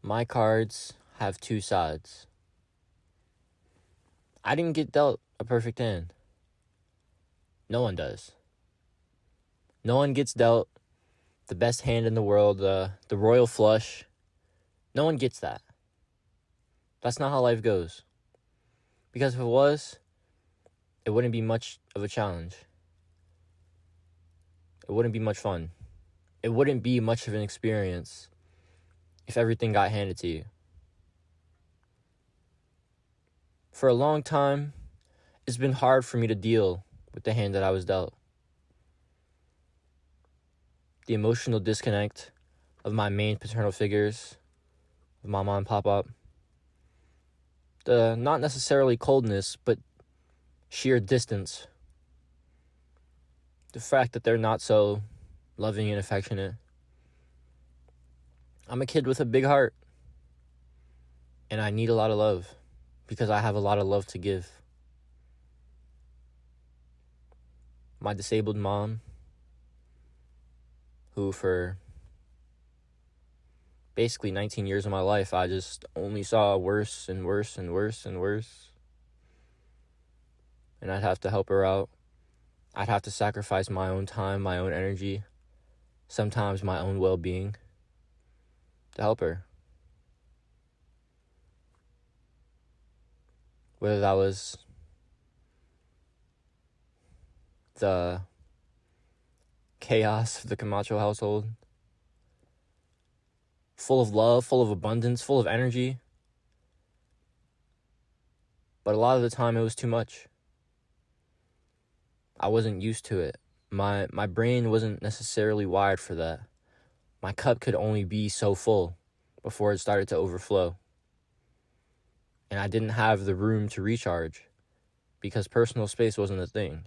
My cards have two sides. I didn't get dealt a perfect hand. No one does. No one gets dealt the best hand in the world, the royal flush. No one gets that. That's not how life goes. Because if it was, it wouldn't be much of a challenge. It wouldn't be much fun. It wouldn't be much of an experience if everything got handed to you. For a long time, it's been hard for me to deal with the hand that I was dealt. The emotional disconnect of my main paternal figures, of my mom and pop-up. The not necessarily coldness, but sheer distance. The fact that they're not so loving and affectionate. I'm a kid with a big heart, and I need a lot of love because I have a lot of love to give. My disabled mom, who for basically 19 years of my life, I just only saw worse and worse and worse and worse. And I'd have to help her out. I'd have to sacrifice my own time, my own energy, sometimes my own well-being to help her. Whether that was the chaos of the Camacho household, full of love, full of abundance, full of energy. But a lot of the time it was too much. I wasn't used to it. My brain wasn't necessarily wired for that. My cup could only be so full before it started to overflow. And I didn't have the room to recharge because personal space wasn't a thing.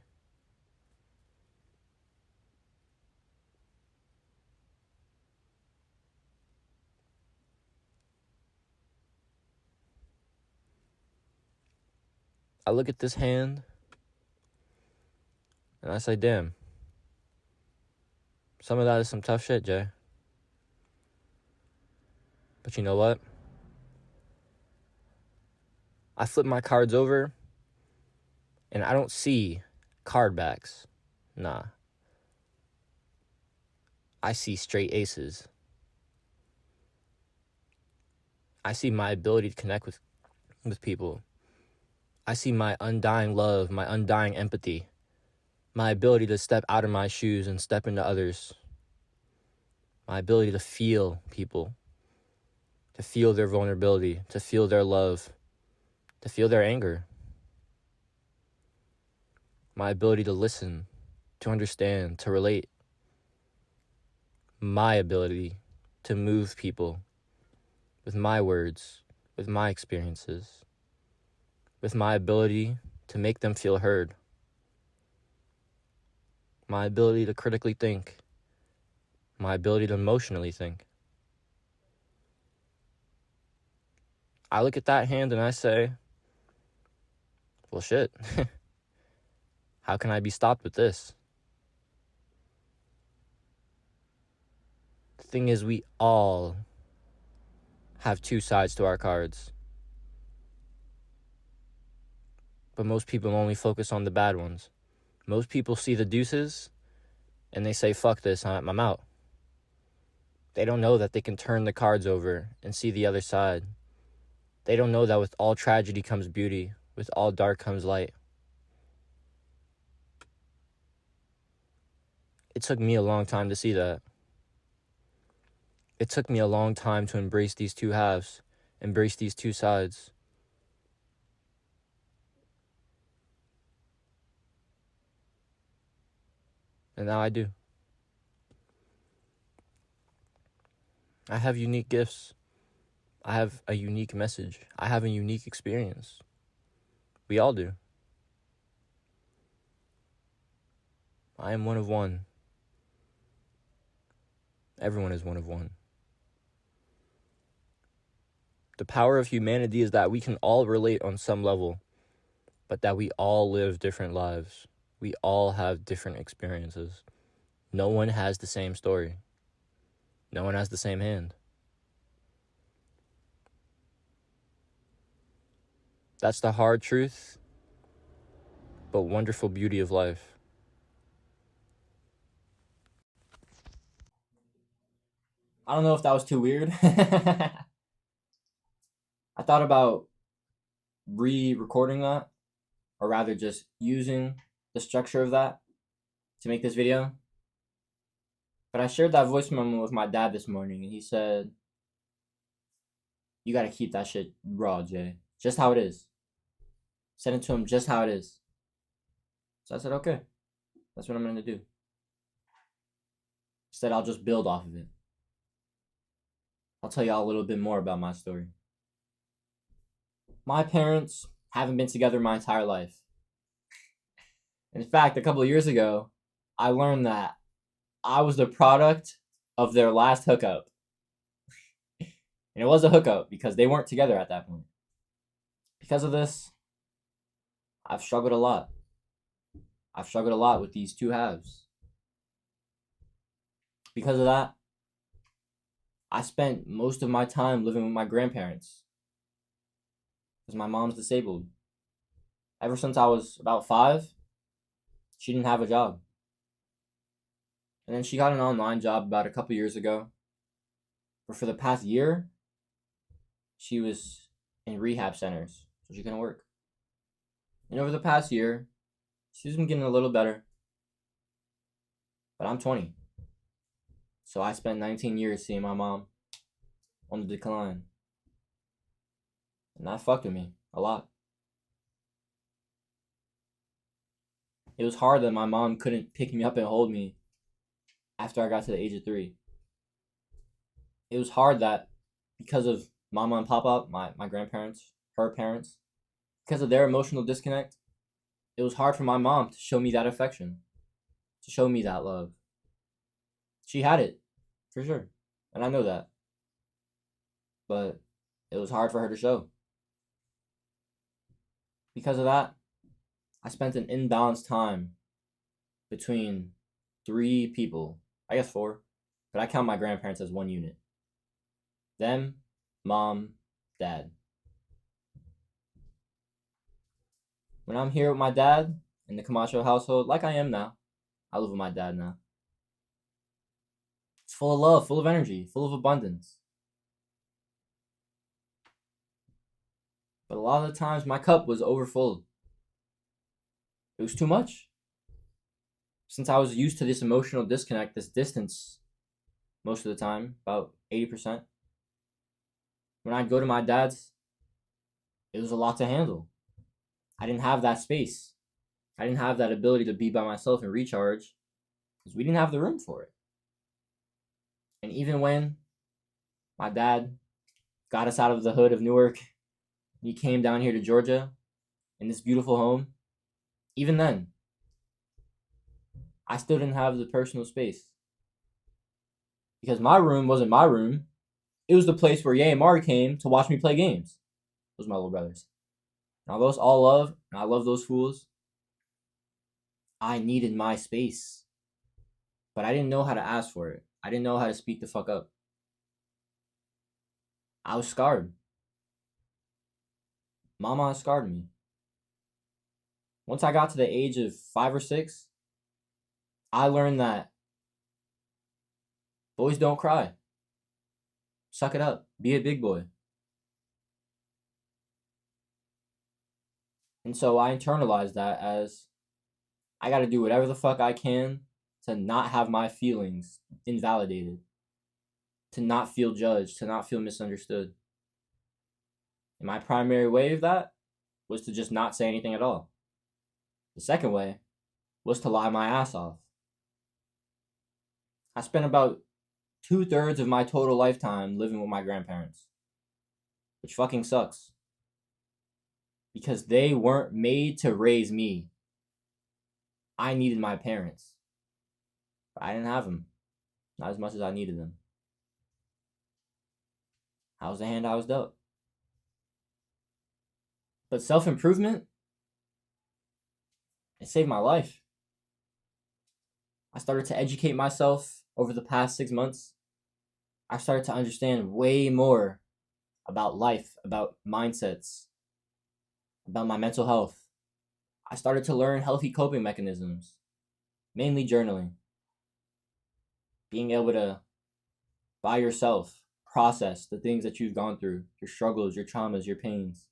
I look at this hand and I say, damn, some of that is some tough shit, Jay. But you know what? I flip my cards over and I don't see card backs. Nah. I see straight aces. I see my ability to connect with people. I see my undying love, my undying empathy, my ability to step out of my shoes and step into others, my ability to feel people, to feel their vulnerability, to feel their love, to feel their anger, my ability to listen, to understand, to relate, my ability to move people with my words, with my experiences, with my ability to make them feel heard, my ability to critically think, my ability to emotionally think. I look at that hand and I say, well, shit. How can I be stopped with this? The thing is, we all have two sides to our cards. But most people only focus on the bad ones. Most people see the deuces and they say, fuck this, I'm out. They don't know that they can turn the cards over and see the other side. They don't know that with all tragedy comes beauty, with all dark comes light. It took me a long time to see that. It took me a long time to embrace these two halves, embrace these two sides. And now I do. I have unique gifts. I have a unique message. I have a unique experience. We all do. I am one of one. Everyone is one of one. The power of humanity is that we can all relate on some level, but that we all live different lives. We all have different experiences. No one has the same story. No one has the same hand. That's the hard truth, but wonderful beauty of life. I don't know if that was too weird. I thought about re-recording that, or rather just using the structure of that to make this video. But I shared that voice memo with my dad this morning, and he said, "You gotta keep that shit raw, Jay. Just how it is. Send it to him just how it is." So I said, okay, that's what I'm gonna do. Instead, I'll just build off of it. I'll tell y'all a little bit more about my story. My parents haven't been together my entire life. In fact, a couple of years ago, I learned that I was the product of their last hookup. And it was a hookup because they weren't together at that point. Because of this, I've struggled a lot. I've struggled a lot with these two halves. Because of that, I spent most of my time living with my grandparents because my mom's disabled. Ever since I was about 5, she didn't have a job. And then she got an online job about a couple years ago. But for the past year, she was in rehab centers, so she couldn't work. And over the past year, she's been getting a little better. But I'm 20. So I spent 19 years seeing my mom on the decline. And that fucked with me a lot. It was hard that my mom couldn't pick me up and hold me after I got to the age of 3. It was hard that because of Mama and Papa, my grandparents, her parents, because of their emotional disconnect, it was hard for my mom to show me that affection, to show me that love. She had it, for sure, and I know that. But it was hard for her to show. Because of that, I spent an imbalanced time between 3 people, I guess 4, but I count my grandparents as one unit. Them, Mom, Dad. When I'm here with my dad in the Camacho household, like I am now, I live with my dad now. It's full of love, full of energy, full of abundance. But a lot of the times my cup was overfull. It was too much. Since I was used to this emotional disconnect, this distance, most of the time, about 80%, when I'd go to my dad's, it was a lot to handle. I didn't have that space. I didn't have that ability to be by myself and recharge because we didn't have the room for it. And even when my dad got us out of the hood of Newark, he came down here to Georgia in this beautiful home, even then, I still didn't have the personal space. Because my room wasn't my room. It was the place where Ye and Mari came to watch me play games. Those are my little brothers. Now those all love, and I love those fools. I needed my space. But I didn't know how to ask for it. I didn't know how to speak the fuck up. I was scarred. Mama scarred me. Once I got to the age of 5 or 6, I learned that boys don't cry. Suck it up. Be a big boy. And so I internalized that as I got to do whatever the fuck I can to not have my feelings invalidated, to not feel judged, to not feel misunderstood. And my primary way of that was to just not say anything at all. The second way was to lie my ass off. I spent about 2/3 of my total lifetime living with my grandparents, which fucking sucks. Because they weren't made to raise me. I needed my parents. But I didn't have them. Not as much as I needed them. That was the hand I was dealt. But self-improvement, it saved my life. I started to educate myself over the past 6 months. I started to understand way more about life, about mindsets, about my mental health. I started to learn healthy coping mechanisms, mainly journaling. Being able to, by yourself, process the things that you've gone through, your struggles, your traumas, your pains.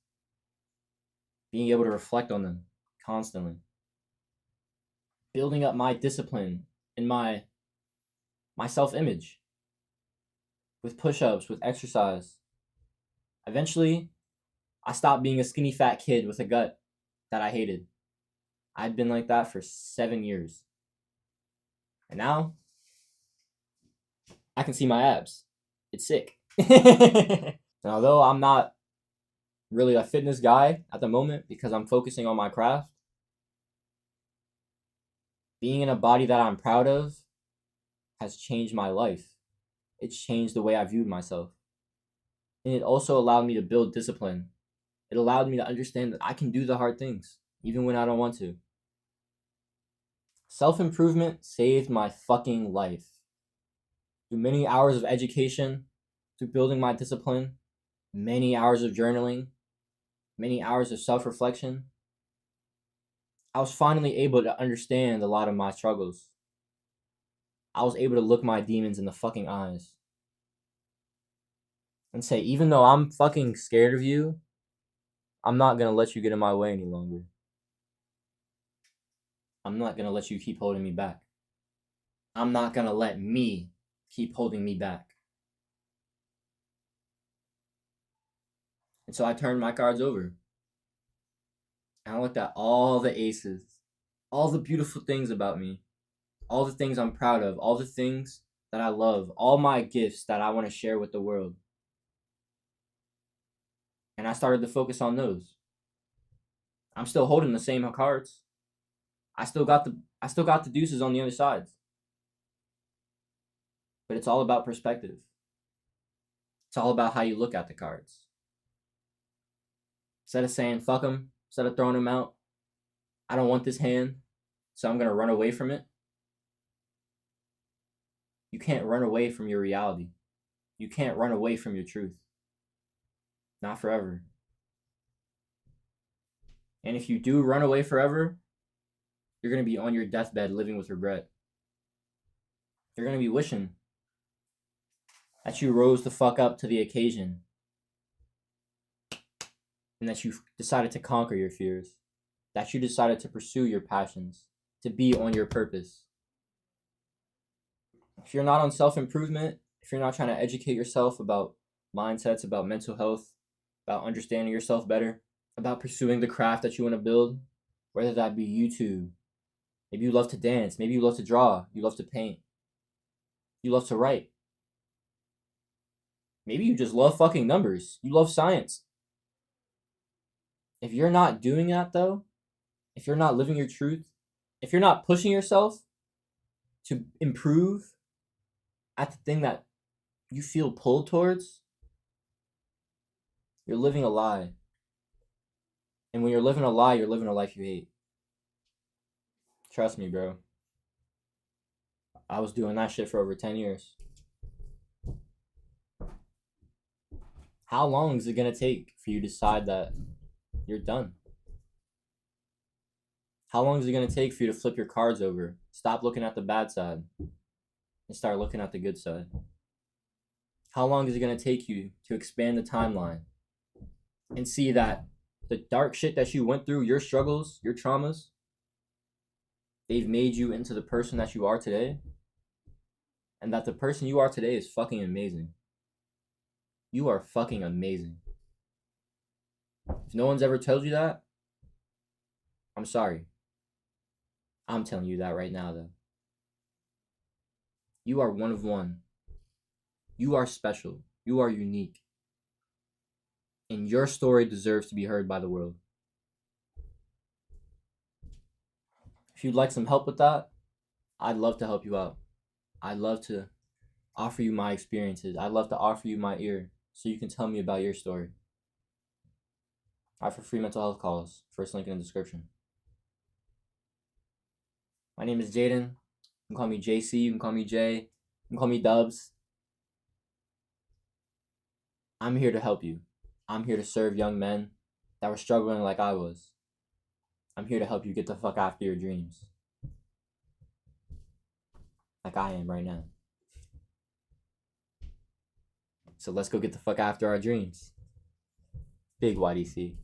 Being able to reflect on them constantly. Building up my discipline and my self-image with push-ups, with exercise. Eventually, I stopped being a skinny fat kid with a gut that I hated. I'd been like that for 7 years. And now, I can see my abs. It's sick. And although I'm not really a fitness guy at the moment because I'm focusing on my craft, being in a body that I'm proud of has changed my life. It's changed the way I viewed myself. And it also allowed me to build discipline. It allowed me to understand that I can do the hard things, even when I don't want to. Self-improvement saved my fucking life. Through many hours of education, through building my discipline, many hours of journaling, many hours of self-reflection, I was finally able to understand a lot of my struggles. I was able to look my demons in the fucking eyes and say, even though I'm fucking scared of you, I'm not gonna let you get in my way any longer. I'm not gonna let you keep holding me back. I'm not gonna let me keep holding me back. And so I turned my cards over. And I looked at all the aces, all the beautiful things about me, all the things I'm proud of, all the things that I love, all my gifts that I want to share with the world. And I started to focus on those. I'm still holding the same cards. I still got the deuces on the other sides. But it's all about perspective. It's all about how you look at the cards. Instead of saying fuck them, instead of throwing them out, I don't want this hand, so I'm going to run away from it. You can't run away from your reality. You can't run away from your truth. Not forever. And if you do run away forever, you're going to be on your deathbed living with regret. You're going to be wishing that you rose the fuck up to the occasion and that you decided to conquer your fears, that you decided to pursue your passions, to be on your purpose. If you're not on self-improvement, if you're not trying to educate yourself about mindsets, about mental health, about understanding yourself better, about pursuing the craft that you want to build, whether that be YouTube, maybe you love to dance, maybe you love to draw, you love to paint, you love to write. Maybe you just love fucking numbers, you love science. If you're not doing that though, if you're not living your truth, if you're not pushing yourself to improve at the thing that you feel pulled towards, you're living a lie. And when you're living a lie, you're living a life you hate. Trust me, bro. I was doing that shit for over 10 years. How long is it going to take for you to decide that you're done? How long is it going to take for you to flip your cards over? Stop looking at the bad side and start looking at the good side. How long is it going to take you to expand the timeline and see that the dark shit that you went through, your struggles, your traumas, they've made you into the person that you are today, and that the person you are today is fucking amazing. You are fucking amazing. If no one's ever told you that, I'm sorry. I'm telling you that right now, though. You are one of one. You are special. You are unique. And your story deserves to be heard by the world. If you'd like some help with that, I'd love to help you out. I'd love to offer you my experiences. I'd love to offer you my ear so you can tell me about your story. I offer free mental health calls. First link in the description. My name is Jaden. You can call me JC. You can call me Jay. You can call me Dubs. I'm here to help you. I'm here to serve young men. that were struggling like I was. I'm here to help you get the fuck after your dreams. Like I am right now. So let's go get the fuck after our dreams. Big YDC.